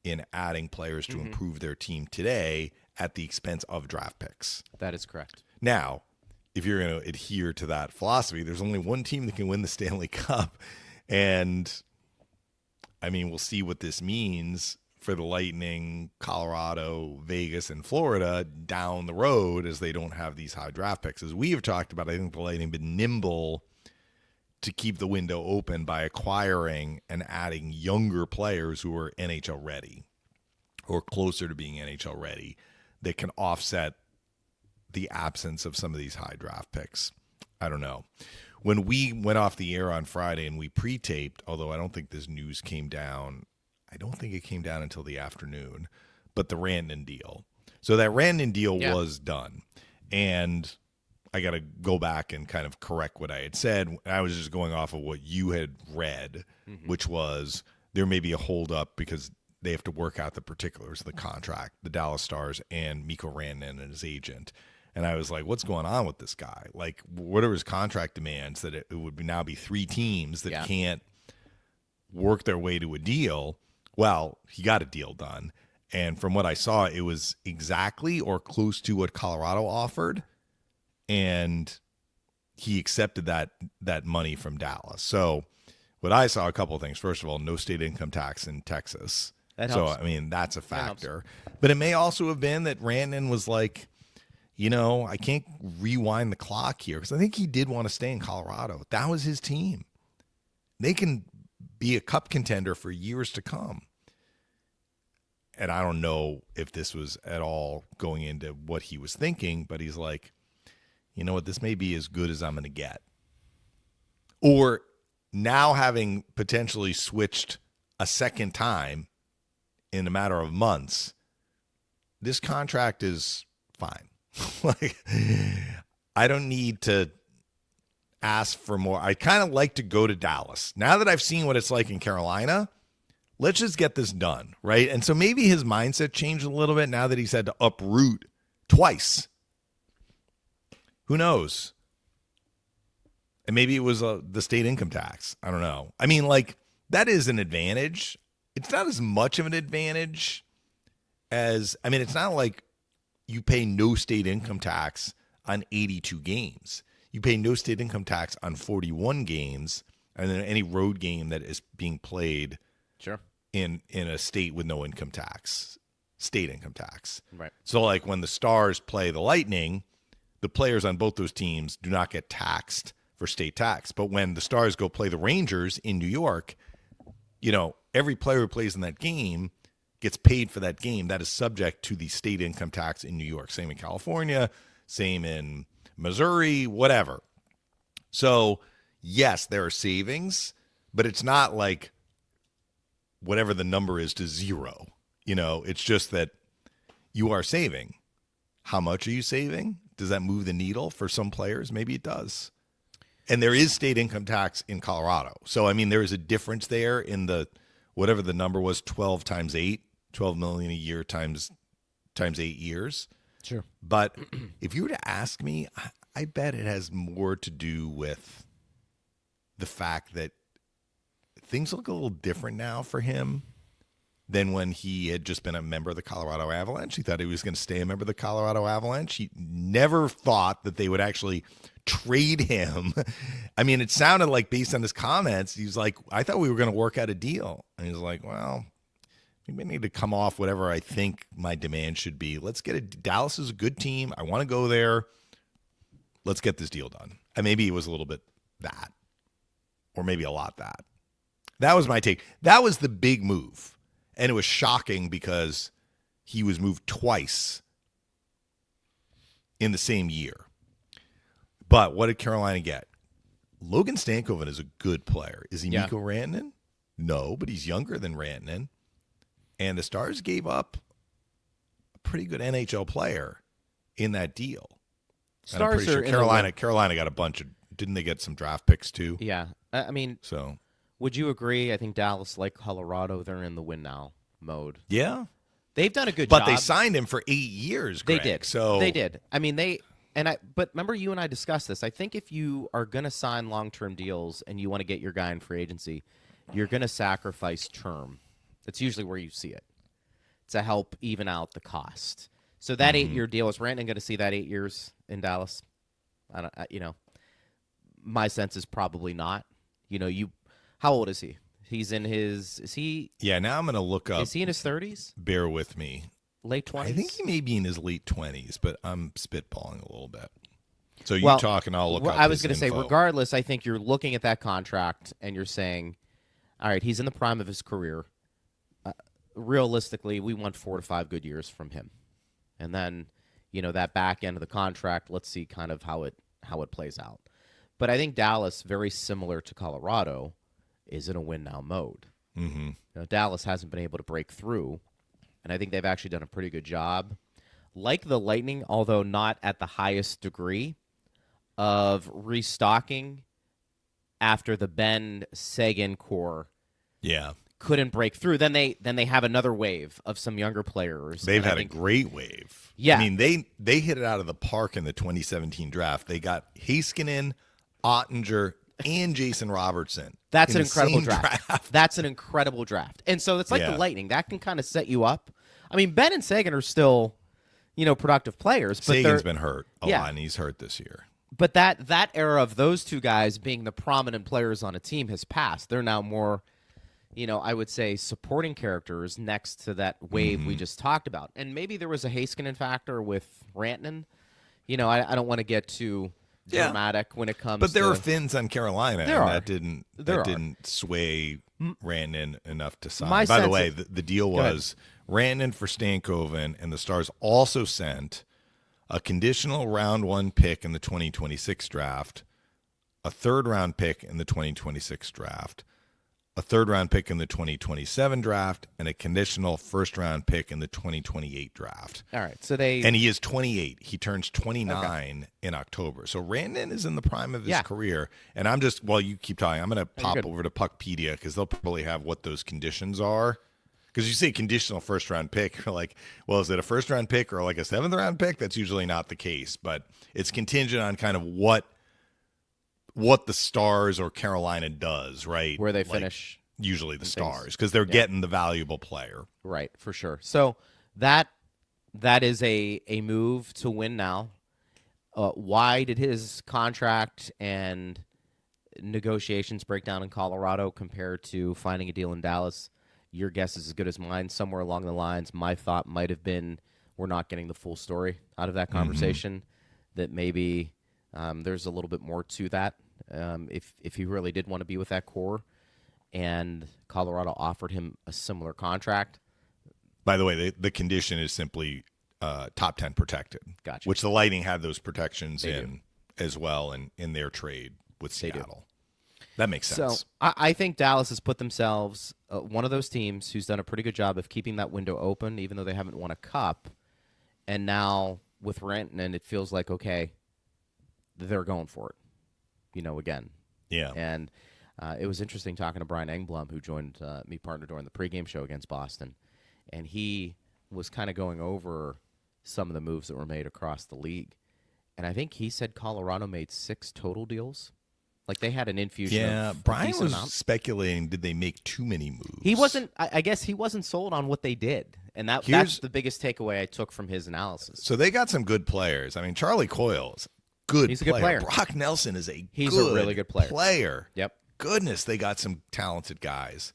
in adding players to improve their team today at the expense of draft picks. That is correct. Now, if you're going to adhere to that philosophy, there's only one team that can win the Stanley Cup. And I mean, we'll see what this means for the Lightning, Colorado, Vegas, and Florida down the road as they don't have these high draft picks. As we have talked about, I think the Lightning have been nimble to keep the window open by acquiring and adding younger players who are NHL ready or closer to being NHL ready that can offset the absence of some of these high draft picks. I don't know. When we went off the air on Friday and we pre-taped, although I don't think this news came down, I don't think it came down until the afternoon, but the Rantanen deal. So that Rantanen deal was done. And I got to go back and kind of correct what I had said. I was just going off of what you had read, which was there may be a holdup because they have to work out the particulars of the contract, the Dallas Stars and Mikko Rantanen and his agent. And I was like, what's going on with this guy? Like, what are his contract demands that it would now be 3 teams that can't work their way to a deal? Well, he got a deal done. And from what I saw, it was exactly or close to what Colorado offered. And he accepted that money from Dallas. So what I saw, a couple of things. First of all, no state income tax in Texas. That helps. So, I mean, that's a factor. But it may also have been that Rantanen was like, I can't rewind the clock here because I think he did want to stay in Colorado. That was his team. They can be a cup contender for years to come. And I don't know if this was at all going into what he was thinking, but he's like, you know what, this may be as good as I'm going to get. Or now having potentially switched a second time in a matter of months, this contract is fine. Like, I don't need to ask for more. I kind of like to go to Dallas. Now that I've seen what it's like in Carolina, let's just get this done, right? And so maybe his mindset changed a little bit now that he's had to uproot twice. Who knows? And maybe it was the state income tax. I don't know. I mean, like, that is an advantage. It's not as much of an advantage as, I mean, it's not like you pay no state income tax on 82 games. You pay no state income tax on 41 games, and then any road game that is being played in a state with no income tax, state income tax. Right. So, like, when the Stars play the Lightning, the players on both those teams do not get taxed for state tax. But when the Stars go play the Rangers in New York, every player who plays in that game gets paid for that game. That is subject to the state income tax in New York. Same in California, same in Missouri, whatever. So, yes, there are savings, but it's not like whatever the number is to zero. It's just that you are saving. How much are you saving? Does that move the needle for some players? Maybe it does. And there is state income tax in Colorado. So, I mean, there is a difference there in the, whatever the number was, 12 times 8, 12 million a year times 8 years. Sure. But if you were to ask me, I bet it has more to do with the fact that things look a little different now for him than when he had just been a member of the Colorado Avalanche. He thought he was going to stay a member of the Colorado Avalanche. He never thought that they would actually trade him. I mean, it sounded like, based on his comments, he's like, I thought we were going to work out a deal. And he's like, well, maybe I need to come off whatever I think my demand should be. Let's get it. Dallas is a good team. I want to go there. Let's get this deal done. And maybe it was a little bit that, or maybe a lot that. That was my take. That was the big move. And it was shocking because he was moved twice in the same year. But what did Carolina get? Logan Stankoven is a good player. Is he Mikko Rantanen? No, but he's younger than Rantanen. And the Stars gave up a pretty good NHL player in that deal. And I'm pretty sure Carolina got a bunch of, didn't they get some draft picks too? Yeah. I mean, so would you agree? I think Dallas, like Colorado, they're in the win now mode. Yeah. They've done a good job. But they signed him for 8 years, Greg. They did. So they did. I mean, but remember, you and I discussed this. I think if you are going to sign long-term deals and you want to get your guy in free agency, you're going to sacrifice term. That's usually where you see it, to help even out the cost. So that 8-year deal, is Rantanen going to see that 8 years in Dallas? I don't, my sense is probably not. How old is he? He's in his. Is he? Yeah, now I'm going to look up. Is he in his 30s? Bear with me. Late 20s? I think he may be in his late 20s, but I'm spitballing a little bit. So you Well, talk and I'll look up I was his going to say, info. regardless, I think you're looking at that contract and you're saying, all right, he's in the prime of his career. Realistically, we want 4 to 5 good years from him. And then, that back end of the contract, let's see kind of how it plays out. But I think Dallas, very similar to Colorado, is in a win-now mode. Mm-hmm. Dallas hasn't been able to break through, and I think they've actually done a pretty good job. Like the Lightning, although not at the highest degree, of restocking after the Ben Sagan core Yeah. couldn't break through. Then they have another wave of some younger players. They've had a great wave. Yeah. I mean, they hit it out of the park in the 2017 draft. They got Heiskanen, Ottinger, and Jason Robertson. That's in an the incredible same draft. That's an incredible draft. And so it's like the Lightning. That can kind of set you up. I mean, Ben and Sagan are still, productive players. But Sagan's been hurt a Yeah. lot, and he's hurt this year. But that era of those two guys being the prominent players on a team has passed. They're now more, I would say supporting characters next to that wave we just talked about. And maybe there was a Heiskanen factor with Rantanen. I don't want to get too dramatic when it comes But there to... were Finns on Carolina, There and are. that didn't sway Rantanen enough to sign. My By the sense way, of- the deal was Rantanen for Stankoven, and the Stars also sent a conditional round 1 pick in the 2026 draft, a 3rd round pick in the 2026 draft, a 3rd round pick in the 2027 draft, and a conditional 1st round pick in the 2028 draft. All right, so And he is 28. He turns 29 in October. So Rantanen is in the prime of his career. And I'm just, while you keep talking, I'm going to pop over to Puckpedia because they'll probably have what those conditions are. Because you say conditional 1st round pick, you're like, well, is it a 1st round pick or like a 7th round pick? That's usually not the case. But it's contingent on kind of what the Stars or Carolina does, right? where they finish. Usually the Stars, because they're getting the valuable player. Right, for sure. So that is a move to win now. Why did his contract and negotiations break down in Colorado compared to finding a deal in Dallas? Your guess is as good as mine. Somewhere along the lines, my thought might have been we're not getting the full story out of that conversation, that maybe there's a little bit more to that if he really did want to be with that core. And Colorado offered him a similar contract. By the way, the condition is simply top 10 protected. Gotcha. Which the Lightning had those protections They in as well in their trade with They do. Seattle. That makes sense. So I think Dallas has put themselves one of those teams who's done a pretty good job of keeping that window open, even though they haven't won a cup. And now with Rantanen, it feels like, okay, they're going for it, again. Yeah. And it was interesting talking to Brian Engblom, who joined me partner during the pregame show against Boston. And he was kind of going over some of the moves that were made across the league. And I think he said Colorado made 6 total deals. Like they had an infusion. Yeah, of Brian decent was amount. speculating, did they make too many moves? He wasn't. I guess he wasn't sold on what they did, and that's the biggest takeaway I took from his analysis. So they got some good players. I mean, Charlie Coyle's good. He's a good player. Brock Nelson is He's a really good player. Yep. Goodness, they got some talented guys.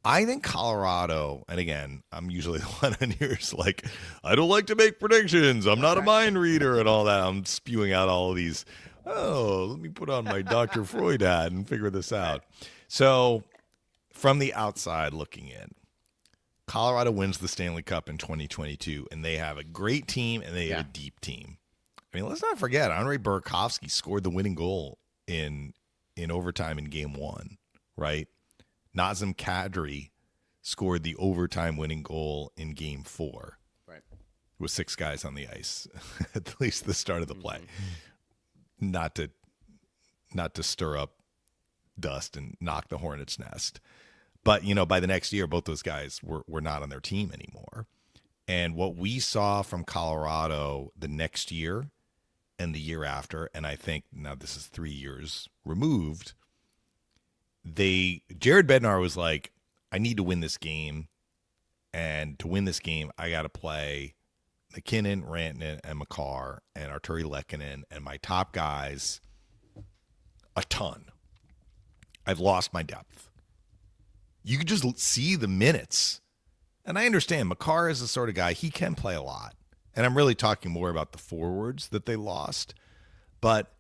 I think Colorado, and again, I'm usually the one on here is like, I don't like to make predictions. I'm not a mind reader and all that. I'm spewing out all of these. Oh, let me put on my Dr. Freud hat and figure this out. So, from the outside looking in, Colorado wins the Stanley Cup in 2022, and they have a great team and they have a deep team. I mean, let's not forget, Andrei Burakovsky scored the winning goal in overtime in Game 1, right? Nazem Kadri scored the overtime winning goal in Game 4. Right. With 6 guys on the ice, at least the start of the play. Not to stir up dust and knock the hornet's nest. But, by the next year, both those guys were not on their team anymore. And what we saw from Colorado the next year and the year after, and I think now this is 3 years removed, Jared Bednar was like, I need to win this game. And to win this game, I got to play McKinnon, Rantanen, and Makar, and Arturi Lehkonen, and my top guys a ton. I've lost my depth. You could just see the minutes. And I understand Makar is the sort of guy, he can play a lot. And I'm really talking more about the forwards that they lost. But,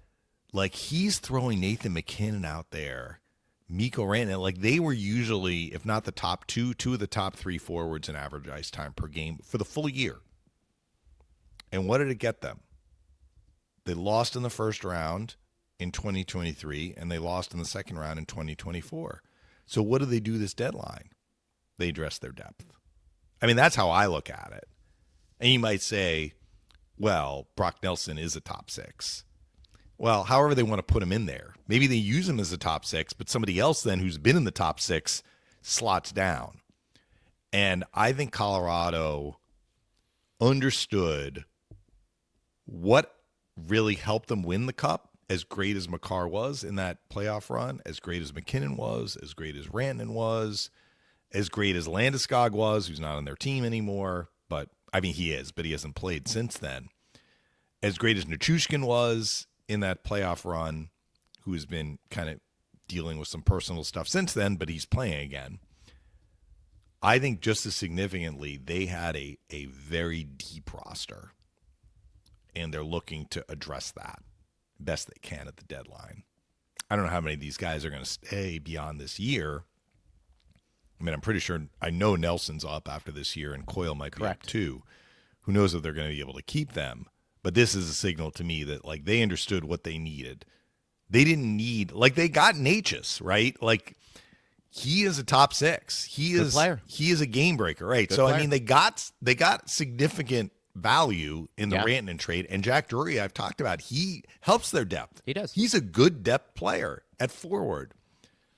like, he's throwing Nathan McKinnon out there, Mikko Rantanen. Like, they were usually, if not the top two of the top three forwards in average ice time per game for the full year. And what did it get them? They lost in the first round in 2023, and they lost in the second round in 2024. So what do they do this deadline? They address their depth. I mean, that's how I look at it. And you might say, well, Brock Nelson is a top six. Well, however they want to put him in there. Maybe they use him as a top six, but somebody else then who's been in the top six slots down. And I think Colorado understood what really helped them win the cup, as great as Makar was in that playoff run, as great as McKinnon was, as great as Rantanen was, as great as Landeskog was, who's not on their team anymore. But, I mean, he is, but he hasn't played since then. As great as Nichushkin was in that playoff run, who has been kind of dealing with some personal stuff since then, but he's playing again. I think just as significantly, they had a very deep roster, and they're looking to address that best they can at the deadline. I don't know how many of these guys are going to stay beyond this year. I mean, I'm pretty sure, I know Nelson's up after this year, and Coyle might be up too. Who knows if they're going to be able to keep them. But this is a signal to me that, like, they understood what they needed. They didn't need, like, they got Natchez, right? Like, he is a top six. He is a game breaker, right? So, I mean, they got significant value in the Rantanen trade. And Jack Drury, I've talked about, he helps their depth. He does. He's a good depth player at forward.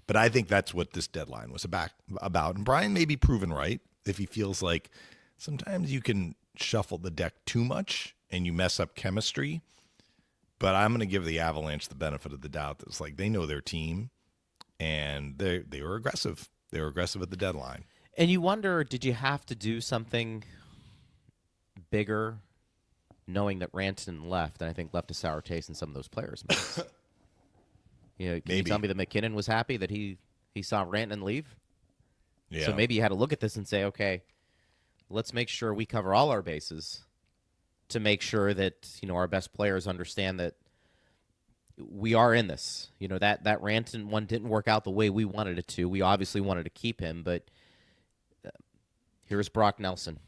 But I think that's what this deadline was about. And Brian may be proven right if he feels like sometimes you can shuffle the deck too much and you mess up chemistry. But I'm going to give the Avalanche the benefit of the doubt. It's like they know their team, and they were aggressive. They were aggressive at the deadline. And you wonder, did you have to do something bigger, knowing that Rantanen left, and I think left a sour taste in some of those players' mouths? Can you tell me that McKinnon was happy that he saw Rantanen leave? Yeah. So maybe you had to look at this and say, okay, let's make sure we cover all our bases to make sure that, our best players understand that we are in this. That Rantanen one didn't work out the way we wanted it to. We obviously wanted to keep him, but here's Brock Nelson.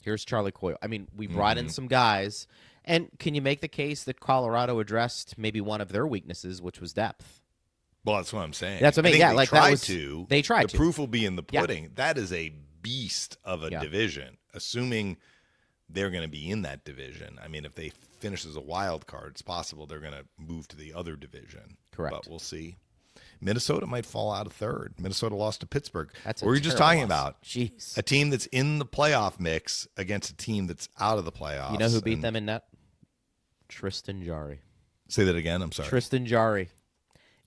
Here's Charlie Coyle. I mean, we brought in some guys. And can you make the case that Colorado addressed maybe one of their weaknesses, which was depth? Well, that's what I'm saying. That's what I mean. Yeah, they tried to. The proof will be in the pudding. Yeah. That is a beast of a division, assuming they're going to be in that division. I mean, if they finish as a wild card, it's possible they're going to move to the other division. Correct. But we'll see. Minnesota might fall out of third. Minnesota lost to Pittsburgh. That's what were you just talking about? Jeez. A team that's in the playoff mix against a team that's out of the playoffs. You know who beat them in net? Tristan Jarry. Say that again. I'm sorry. Tristan Jarry.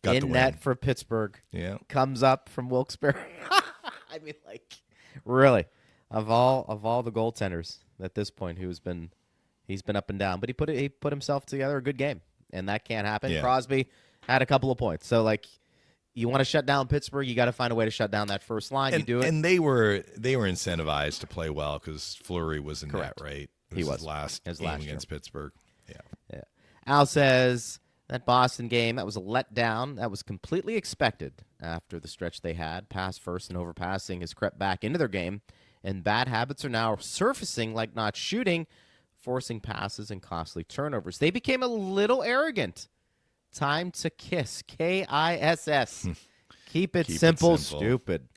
In net for Pittsburgh. Yeah. Comes up from Wilkes-Barre. I mean, like, really, of all the goaltenders at this point, he's been up and down, but he put himself together a good game, and that can't happen. Yeah. Crosby had a couple of points, so like, you want to shut down Pittsburgh, you got to find a way to shut down that first line. You do it, and they were incentivized to play well because Fleury was in net, right? He was his last game against Pittsburgh. Yeah. Al says that Boston game, that was a letdown. That was completely expected after the stretch they had. Pass first and overpassing has crept back into their game, and bad habits are now surfacing, like not shooting, forcing passes and costly turnovers. They became a little arrogant. Time to kiss. K-I-S-S. Keep it simple, stupid.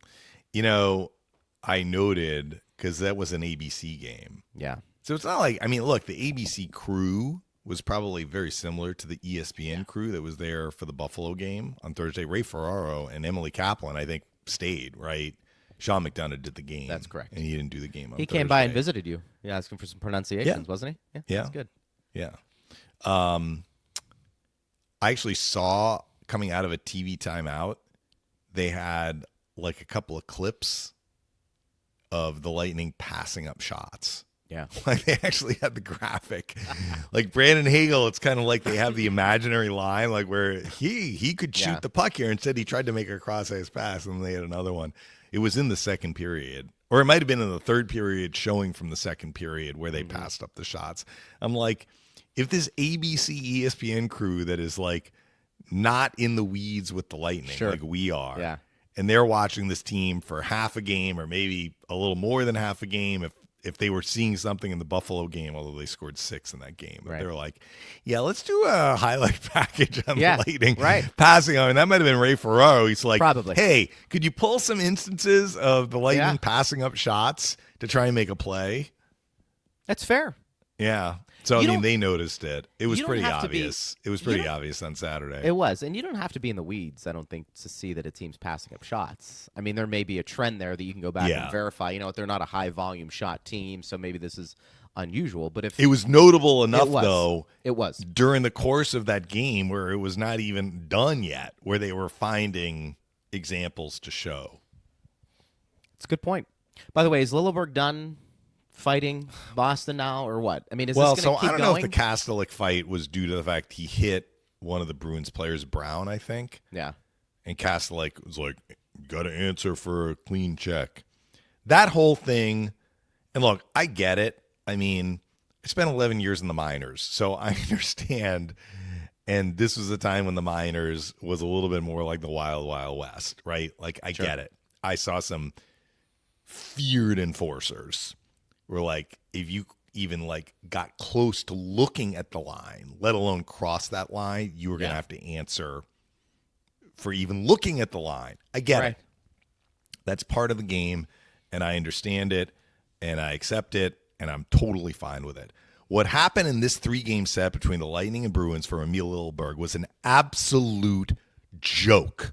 I noted, because that was an ABC game. Yeah. So it's not like, I mean, look, the ABC crew was probably very similar to the ESPN crew that was there for the Buffalo game on Thursday. Ray Ferraro and Emily Kaplan, I think, stayed, right? Sean McDonough did the game. That's correct. And he didn't do the game on He Thursday. came by and visited you. Yeah, asking for some pronunciations, wasn't he? Yeah. That's good. Yeah. I actually saw, coming out of a TV timeout, they had like a couple of clips of the Lightning passing up shots. Yeah. Like they actually had the graphic. Like Brandon Hagel, it's kind of like they have the imaginary line, like where he could shoot the puck here. Instead, he tried to make a cross-ice pass, and they had another one. It was in the second period, or it might have been in the third period, showing from the second period where they passed up the shots. I'm like, if this ABC ESPN crew that is like not in the weeds with the Lightning, like we are, and they're watching this team for half a game or maybe a little more than half a game, if they were seeing something in the Buffalo game, although they scored 6 in that game, they're like, yeah, let's do a highlight package on the Lightning passing on. And that might have been Ray Ferraro. He's like, probably, hey, could you pull some instances of the Lightning passing up shots to try and make a play? That's fair. Yeah. So, I mean, they noticed it. It was pretty obvious. It was pretty obvious on Saturday. It was. And you don't have to be in the weeds, I don't think, to see that a team's passing up shots. I mean, there may be a trend there that you can go back and verify. You know, they're not a high-volume shot team, so maybe this is unusual. But if it was notable enough, though, it was during the course of that game where it was not even done yet, where they were finding examples to show. It's a good point. By the way, is Lilleberg done fighting Boston now, or what? I mean, is this going to keep going? I don't know if the Kastelik fight was due to the fact he hit one of the Bruins players, Brown, I think. Yeah. And Kastelik was like, got to answer for a clean check. That whole thing, and look, I get it. I mean, I spent 11 years in the minors, so I understand. And this was a time when the minors was a little bit more like the Wild Wild West, right? Like, I get it. I saw some feared enforcers were like, if you even like got close to looking at the line, let alone cross that line, you were going to have to answer for even looking at the line. I get it. That's part of the game, and I understand it, and I accept it, and I'm totally fine with it. What happened in this 3-game set between the Lightning and Bruins for Emil Lilleberg was an absolute joke.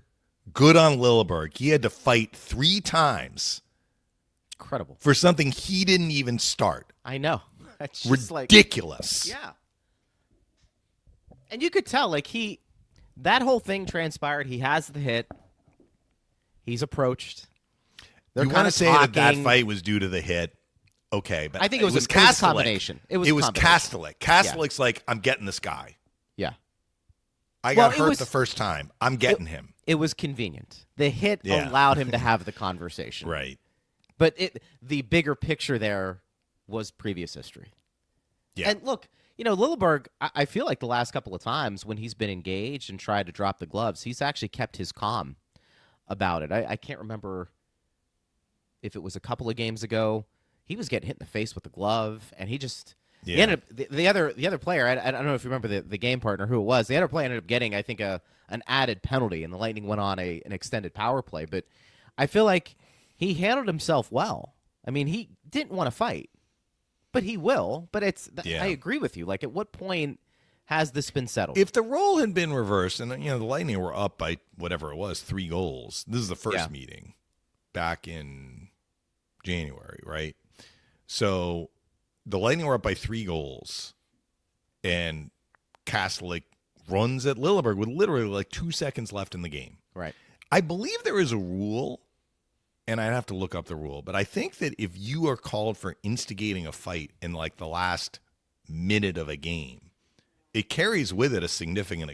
Good on Lilleberg. He had to fight 3 times. Incredible. For something he didn't even start. I know. That's just ridiculous. Yeah. And you could tell, like, that whole thing transpired. He has the hit. He's approached. They're you want to say that fight was due to the hit? Okay, but I think it was a combination. It was Kastelik. Kastelik's like, I'm getting this guy. Yeah. I got hurt the first time. I'm getting him. It was convenient. The hit allowed him to have the conversation. Right. But the bigger picture there was previous history. Yeah. And look, you know, Lilleberg, I feel like the last couple of times when he's been engaged and tried to drop the gloves, he's actually kept his calm about it. I can't remember if it was a couple of games ago. He was getting hit in the face with the glove, and he just he ended up, the other player, I don't know if you remember the game partner who it was. The other player ended up getting, I think, an added penalty, and the Lightning went on an extended power play. But I feel like he handled himself well. I mean, he didn't want to fight, but he will. But I agree with you. Like, at what point has this been settled? If the role had been reversed, and the Lightning were up by whatever it was, 3 goals. This is the first meeting back in January, right? So the Lightning were up by 3 goals, and Kastelik runs at Lilleberg with literally like 2 seconds left in the game. Right. I believe there is a rule. And I'd have to look up the rule, but I think that if you are called for instigating a fight in like the last minute of a game, it carries with it a significant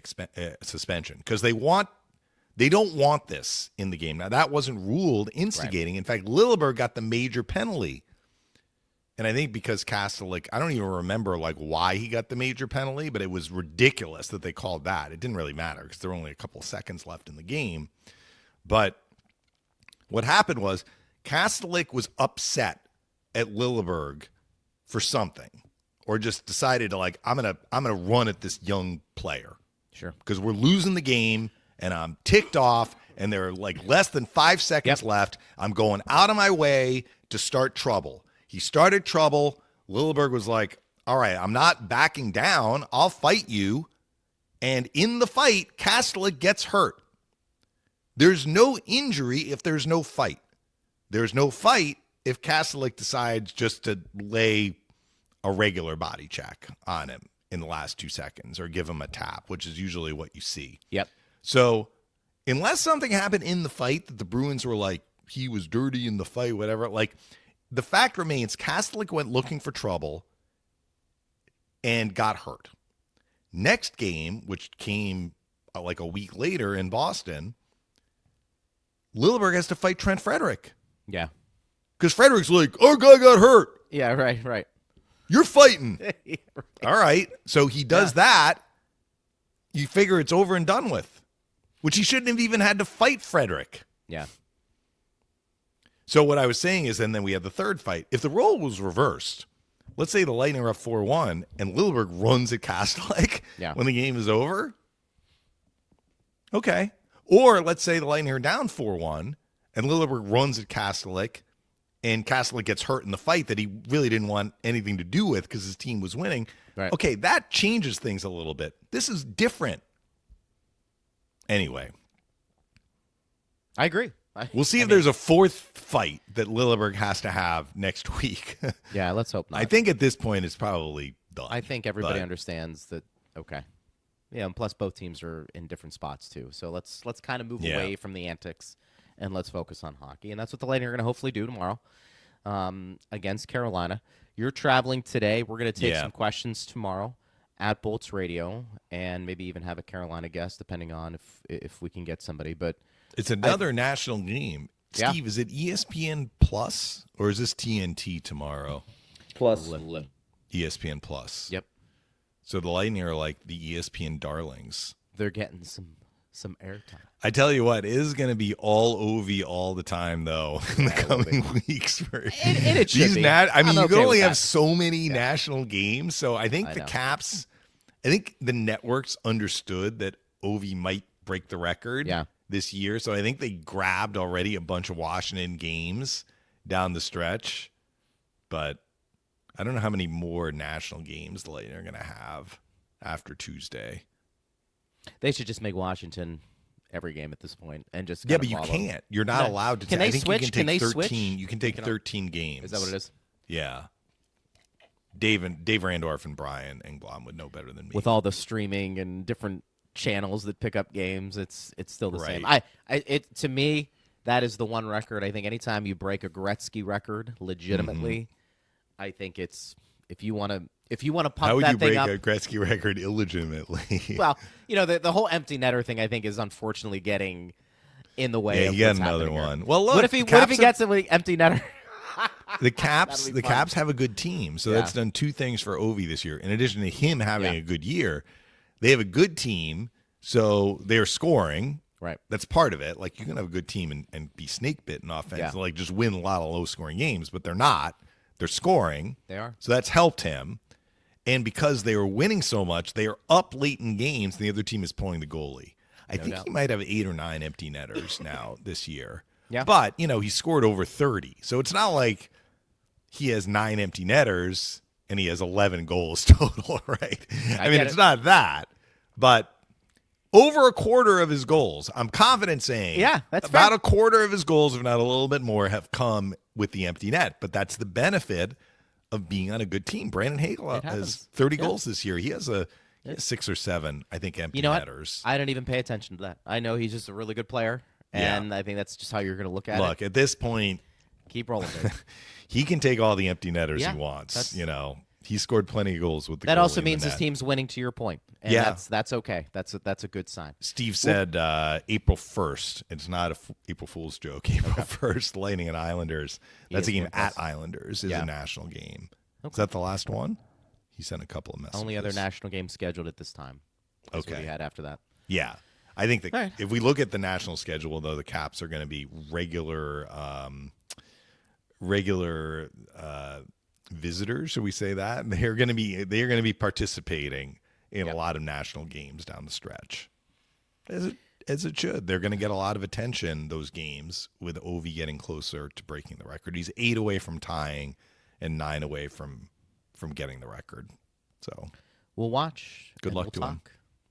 suspension because they don't want this in the game. Now, that wasn't ruled instigating. Right. In fact, Lilleberg got the major penalty. And I think because Kastelik, I don't even remember like why he got the major penalty, but it was ridiculous that they called that. It didn't really matter because there were only a couple seconds left in the game. But what happened was Kastelik was upset at Lilleberg for something, or just decided to like, I'm gonna run at this young player, because we're losing the game and I'm ticked off, and there are like less than 5 seconds left. I'm going out of my way to start trouble. He started trouble. Lilleberg was like, all right, I'm not backing down. I'll fight you. And in the fight, Kastelik gets hurt. There's no injury if there's no fight. There's no fight if Kastelik decides just to lay a regular body check on him in the last 2 seconds or give him a tap, which is usually what you see. Yep. So unless something happened in the fight that the Bruins were like, he was dirty in the fight, whatever, like the fact remains, Kastelik went looking for trouble and got hurt. Next game, which came like a week later in Boston, Lilleberg has to fight Trent Frederick. Yeah. Because Frederick's like, our guy got hurt. Yeah, right. You're fighting. Right. All right. So he does that. You figure it's over and done with, which he shouldn't have even had to fight Frederick. Yeah. So what I was saying is, and then we had the third fight. If the role was reversed, let's say the Lightning are up 4-1 and Lilleberg runs at Kastelik when the game is over. Okay. Or let's say the Lightning are down 4-1 and Lilleberg runs at Kastelik and Kastelik gets hurt in the fight that he really didn't want anything to do with because his team was winning. Right. Okay, that changes things a little bit. This is different. Anyway. I agree. We'll see if there's a fourth fight that Lilleberg has to have next week. Yeah, let's hope not. I think at this point it's probably done. I think everybody understands that. Okay. Yeah, and plus both teams are in different spots too. So let's kind of move away from the antics and let's focus on hockey. And that's what the Lightning are going to hopefully do tomorrow against Carolina. You're traveling today. We're going to take some questions tomorrow at Bolts Radio and maybe even have a Carolina guest depending on if we can get somebody. But it's another national game. Steve, is it ESPN Plus or is this TNT tomorrow? Plus. ESPN Plus. Yep. So the Lightning are like the ESPN darlings. They're getting some airtime. I tell you what, it is going to be all Ovi all the time, though, in the coming weeks. It should be. I mean, you can only have that. so many national games, so I think Caps, I think the networks understood that Ovi might break the record this year, so I think they grabbed already a bunch of Washington games down the stretch, but I don't know how many more national games the Lightning are going to have after Tuesday. They should just make Washington every game at this point and just but you can't. You're not allowed to. Can they switch? You can take 13. You can take 13 games. Is that what it is? Yeah. Dave Randorf and Brian Engblom would know better than me. With all the streaming and different channels that pick up games, it's still the same. To me, that is the one record. I think anytime you break a Gretzky record legitimately, I think it's if you want to pump that thing up. How would you break a Gretzky record illegitimately? Well, the whole empty netter thing I think is unfortunately getting in the way. Yeah, you got another one. Here. Well, look, what if he gets it with empty netter? The Caps have a good team, so that's done two things for Ovi this year. In addition to him having a good year, they have a good team, so they're scoring. Right. That's part of it. Like you can have a good team and be snake bitten offense, and like just win a lot of low scoring games, but they're not. They're scoring. They are. So that's helped him. And because they were winning so much, they are up late in games, and the other team is pulling the goalie. I think he might have 8 or 9 empty netters now this year. Yeah. But, he scored over 30. So it's not like he has 9 empty netters and he has 11 goals total, right? I mean, it's not that. But over a quarter of his goals, I'm confident saying that's about fair. a quarter of his goals, if not a little bit more, have come with the empty net. But that's the benefit of being on a good team. Brandon Hagel has 30 goals this year. He has 6 or 7, I think, empty netters. I don't even pay attention to that. I know he's just a really good player, and I think that's just how you're going to look at it. Look, at this point, keep rolling, dude. He can take all the empty netters he wants. He scored plenty of goals with the that goalie also in the means his net. team's winning, to your point. And that's okay. That's a good sign. Steve said April 1st. It's not a April Fool's joke. April 1st, Lightning and Islanders. That's a game at Islanders is a national game. Okay. Is that the last one? He sent a couple of messages. Only other national game scheduled at this time. That's what we had after that. Yeah. I think if we look at the national schedule, though, the Caps are going to be regular visitors. Should we say that? They are going to be participating in a lot of national games down the stretch, as it should. They're going to get a lot of attention, those games, with Ovi getting closer to breaking the record. He's 8 away from tying and 9 away from getting the record. So we'll watch. Good luck to him.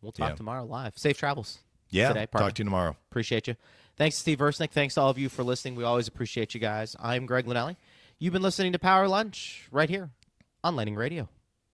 We'll talk tomorrow live. Safe travels. Yeah. Today, talk to you tomorrow. Appreciate you. Thanks to Steve Versnick. Thanks to all of you for listening. We always appreciate you guys. I'm Greg Linnelli. You've been listening to Power Lunch right here on Lightning Radio.